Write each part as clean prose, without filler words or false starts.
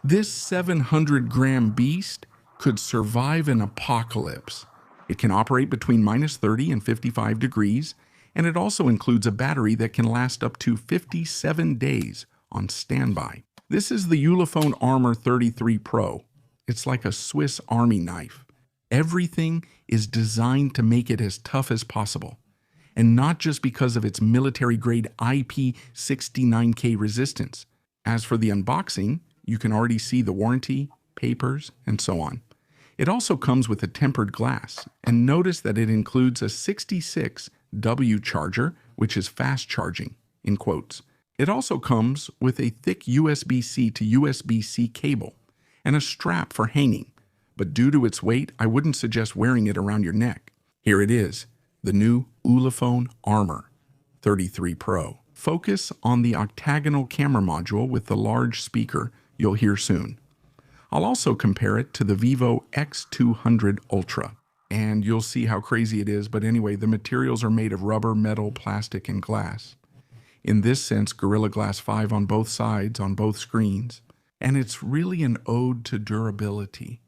This 700-gram beast could survive an apocalypse. It can operate between -30 and 55 degrees, and it also includes a battery that can last up to 57 days on standby. This is the Ulefone Armor 33 Pro. It's like a Swiss Army knife. Everything is designed to make it as tough as possible, and not just because of its military-grade IP69K resistance. As for the unboxing, you can already see the warranty, papers, and so on. It also comes with a tempered glass, and notice that it includes a 66W charger, which is fast charging, in quotes. It also comes with a thick USB-C to USB-C cable and a strap for hanging, but due to its weight, I wouldn't suggest wearing it around your neck. Here it is, the new Ulefone Armor 33 Pro. Focus on the octagonal camera module with the large speaker you'll hear soon. I'll also compare it to the Vivo X200 Ultra, and you'll see how crazy it is, but anyway, the materials are made of rubber, metal, plastic, and glass. In this sense, Gorilla Glass 5 on both sides, on both screens, and it's really an ode to durability.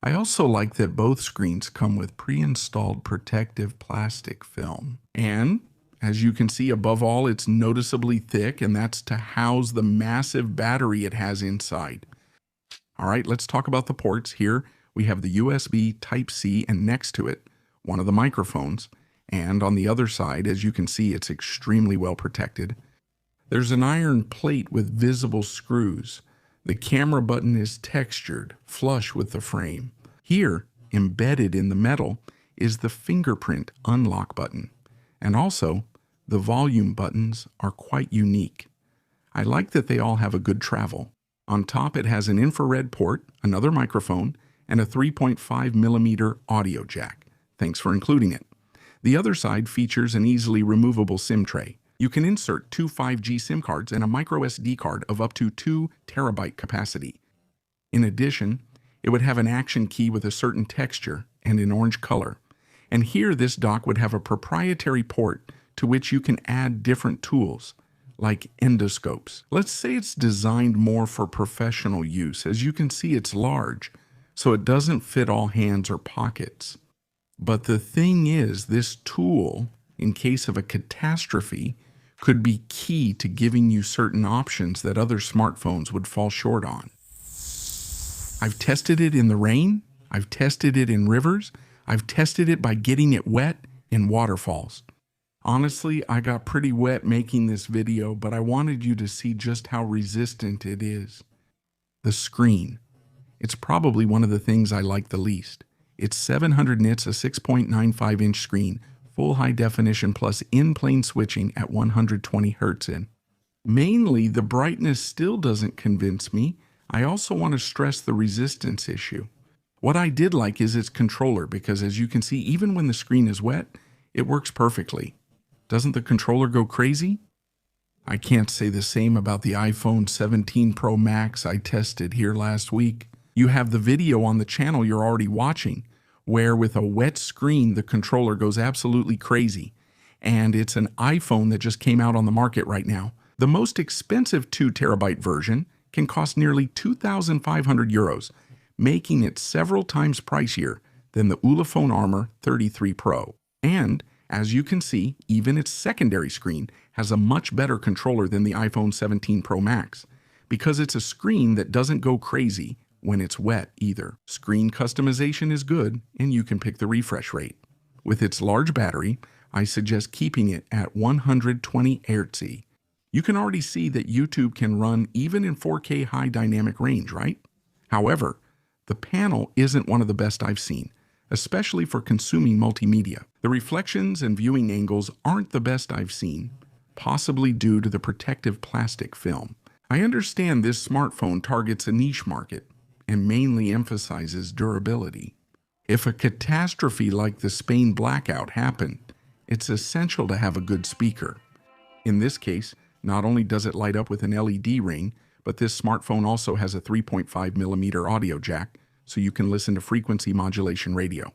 I also like that both screens come with pre-installed protective plastic film. And, as you can see, above all, it's noticeably thick, and that's to house the massive battery it has inside. All right, let's talk about the ports. Here we have the USB Type-C, and next to it, one of the microphones. And on the other side, as you can see, it's extremely well protected. There's an iron plate with visible screws. The camera button is textured, flush with the frame. Here, embedded in the metal, is the fingerprint unlock button. And also, the volume buttons are quite unique. I like that they all have a good travel. On top, it has an infrared port, another microphone, and a 3.5mm audio jack. Thanks for including it. The other side features an easily removable SIM tray. You can insert two 5G SIM cards and a microSD card of up to 2 TB capacity. In addition, it would have an action key with a certain texture and an orange color. And here, this dock would have a proprietary port to which you can add different tools, like endoscopes. Let's say it's designed more for professional use. As you can see, it's large, so it doesn't fit all hands or pockets. But the thing is, this tool, in case of a catastrophe, could be key to giving you certain options that other smartphones would fall short on. I've tested it in the rain, I've tested it in rivers, I've tested it by getting it wet in waterfalls. Honestly, I got pretty wet making this video, but I wanted you to see just how resistant it is. The screen. It's probably one of the things I like the least. It's 700 nits, a 6.95-inch screen, full high definition plus in-plane switching at 120 Hz in. Mainly, the brightness still doesn't convince me. I also want to stress the resistance issue. What I did like is its controller, because as you can see, even when the screen is wet, it works perfectly. Doesn't the controller go crazy? I can't say the same about the iPhone 17 Pro Max I tested here last week. You have the video on the channel you're already watching, where with a wet screen, the controller goes absolutely crazy. And it's an iPhone that just came out on the market right now. The most expensive 2 TB version can cost nearly 2,500 euros, making it several times pricier than the Ulefone Armor 33 Pro. And, as you can see, even its secondary screen has a much better controller than the iPhone 17 Pro Max, because it's a screen that doesn't go crazy when it's wet either. Screen customization is good, and you can pick the refresh rate. With its large battery, I suggest keeping it at 120 Hz. You can already see that YouTube can run even in 4K high dynamic range, right? However, the panel isn't one of the best I've seen, especially for consuming multimedia. The reflections and viewing angles aren't the best I've seen, possibly due to the protective plastic film. I understand this smartphone targets a niche market and mainly emphasizes durability. If a catastrophe like the Spain blackout happened, it's essential to have a good speaker. In this case, not only does it light up with an LED ring, but this smartphone also has a 3.5mm audio jack, so you can listen to frequency modulation radio.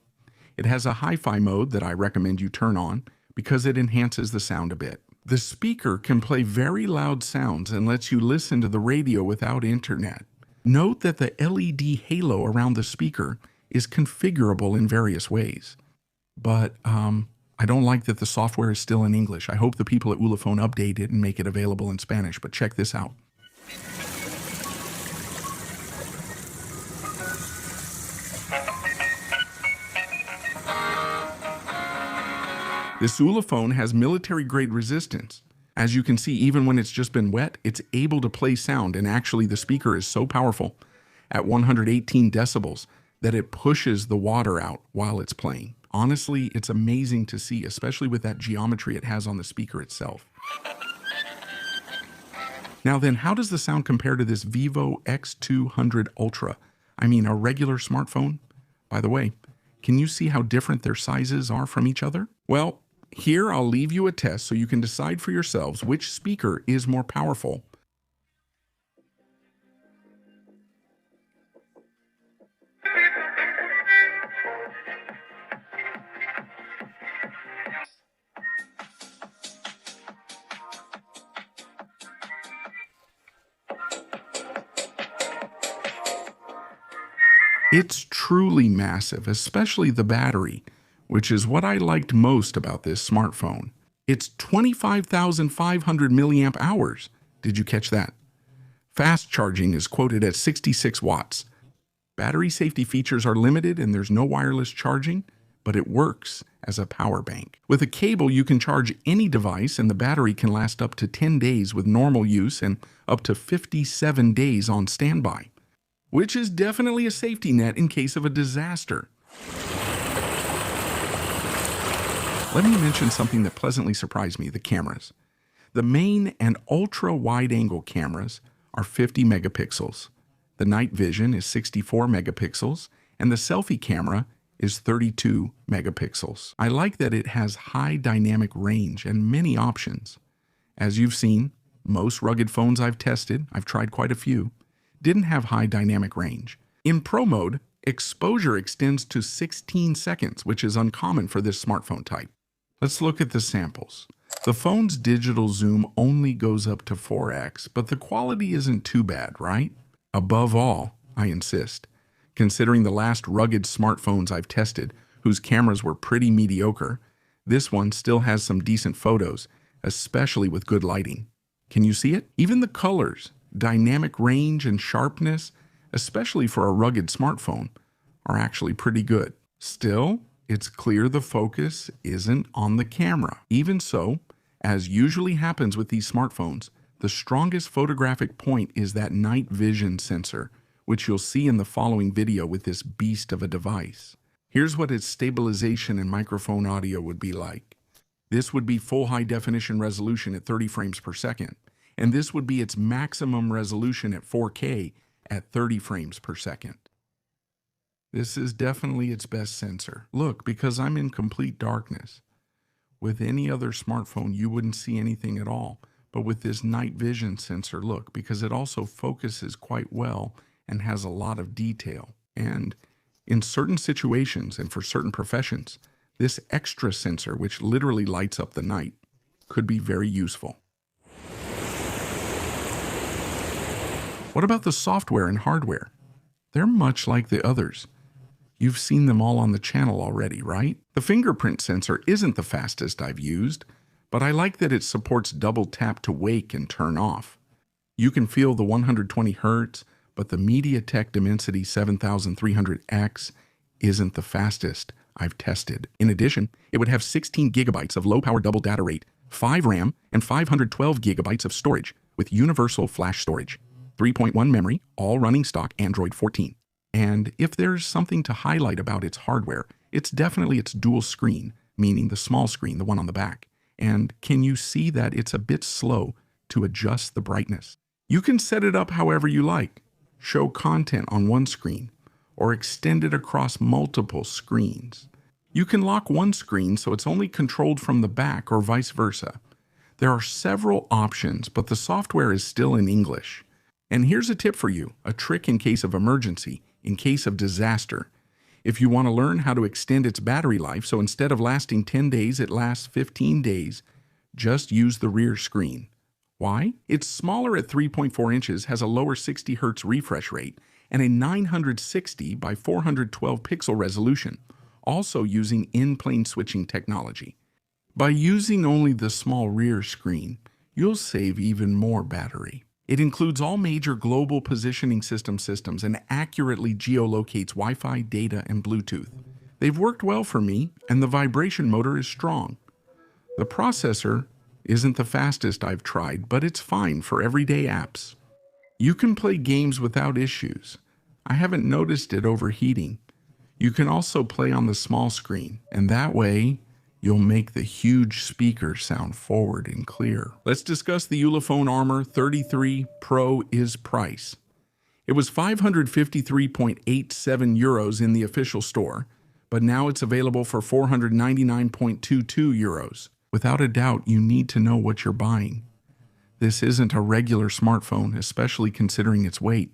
It has a hi-fi mode that I recommend you turn on because it enhances the sound a bit. The speaker can play very loud sounds and lets you listen to the radio without internet. Note that the LED halo around the speaker is configurable in various ways. But I don't like that the software is still in English. I hope the people at Ulefone update it and make it available in Spanish, but check this out. This Ulefone has military-grade resistance. As you can see, even when it's just been wet, it's able to play sound, and actually the speaker is so powerful at 118 decibels that it pushes the water out while it's playing. Honestly, it's amazing to see, especially with that geometry it has on the speaker itself. Now then, how does the sound compare to this Vivo X200 Ultra? I mean, a regular smartphone? By the way, can you see how different their sizes are from each other? Well, here I'll leave you a test so you can decide for yourselves which speaker is more powerful. It's truly massive, especially the battery, which is what I liked most about this smartphone. It's 25,500 milliamp hours. Did you catch that? Fast charging is quoted at 66 watts. Battery safety features are limited and there's no wireless charging, but it works as a power bank. With a cable, you can charge any device and the battery can last up to 10 days with normal use and up to 57 days on standby, which is definitely a safety net in case of a disaster. Let me mention something that pleasantly surprised me, the cameras. The main and ultra wide-angle cameras are 50 megapixels. The night vision is 64 megapixels, and the selfie camera is 32 megapixels. I like that it has high dynamic range and many options. As you've seen, most rugged phones I've tested, I've tried quite a few, didn't have high dynamic range. In Pro mode, exposure extends to 16 seconds, which is uncommon for this smartphone type. Let's look at the samples. The phone's digital zoom only goes up to 4x, but the quality isn't too bad, right? Above all, I insist, considering the last rugged smartphones I've tested, whose cameras were pretty mediocre, this one still has some decent photos, especially with good lighting. Can you see it? Even the colors, dynamic range, and sharpness, especially for a rugged smartphone, are actually pretty good. Still, it's clear the focus isn't on the camera. Even so, as usually happens with these smartphones, the strongest photographic point is that night vision sensor, which you'll see in the following video with this beast of a device. Here's what its stabilization and microphone audio would be like. This would be full high definition resolution at 30 frames per second, and this would be its maximum resolution at 4K at 30 frames per second. This is definitely its best sensor. Look, because I'm in complete darkness. With any other smartphone, you wouldn't see anything at all. But with this night vision sensor, look, because it also focuses quite well and has a lot of detail. And in certain situations and for certain professions, this extra sensor, which literally lights up the night, could be very useful. What about the software and hardware? They're much like the others. You've seen them all on the channel already, right? The fingerprint sensor isn't the fastest I've used, but I like that it supports double tap to wake and turn off. You can feel the 120 Hz, but the MediaTek Dimensity 7300X isn't the fastest I've tested. In addition, it would have 16 gigabytes of low-power double data rate, 5 RAM, and 512 gigabytes of storage with universal flash storage, 3.1 memory, all running stock Android 14. And if there's something to highlight about its hardware, it's definitely its dual screen, meaning the small screen, the one on the back. And can you see that it's a bit slow to adjust the brightness? You can set it up however you like, show content on one screen, or extend it across multiple screens. You can lock one screen so it's only controlled from the back or vice versa. There are several options, but the software is still in English. And here's a tip for you, a trick in case of emergency, in case of disaster. If you want to learn how to extend its battery life, so instead of lasting 10 days, it lasts 15 days, just use the rear screen. Why? It's smaller at 3.4 inches, has a lower 60 Hz refresh rate, and a 960 by 412 pixel resolution, also using in-plane switching technology. By using only the small rear screen, you'll save even more battery. It includes all major global positioning systems and accurately geolocates Wi-Fi, data, and Bluetooth. They've worked well for me, and the vibration motor is strong. The processor isn't the fastest I've tried, but it's fine for everyday apps. You can play games without issues. I haven't noticed it overheating. You can also play on the small screen, and that way, you'll make the huge speaker sound forward and clear. Let's discuss the Ulefone Armor 33 Pro's price. It was 553.87 euros in the official store, but now it's available for 499.22 euros. Without a doubt, you need to know what you're buying. This isn't a regular smartphone, especially considering its weight.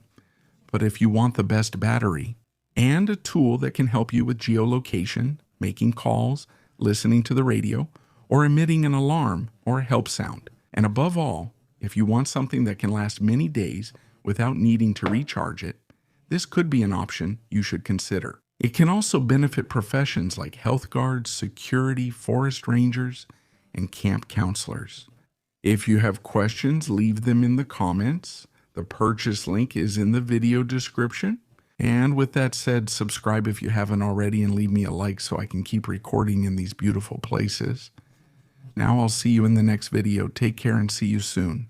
But if you want the best battery and a tool that can help you with geolocation, making calls, listening to the radio, or emitting an alarm or a help sound, and above all, if you want something that can last many days without needing to recharge it, this could be an option you should consider. It can also benefit professions like health guards, security, forest rangers, and camp counselors. If you have questions, leave them in the comments. The purchase link is in the video description. And with that said, subscribe if you haven't already and leave me a like so I can keep recording in these beautiful places. Now I'll see you in the next video. Take care and see you soon.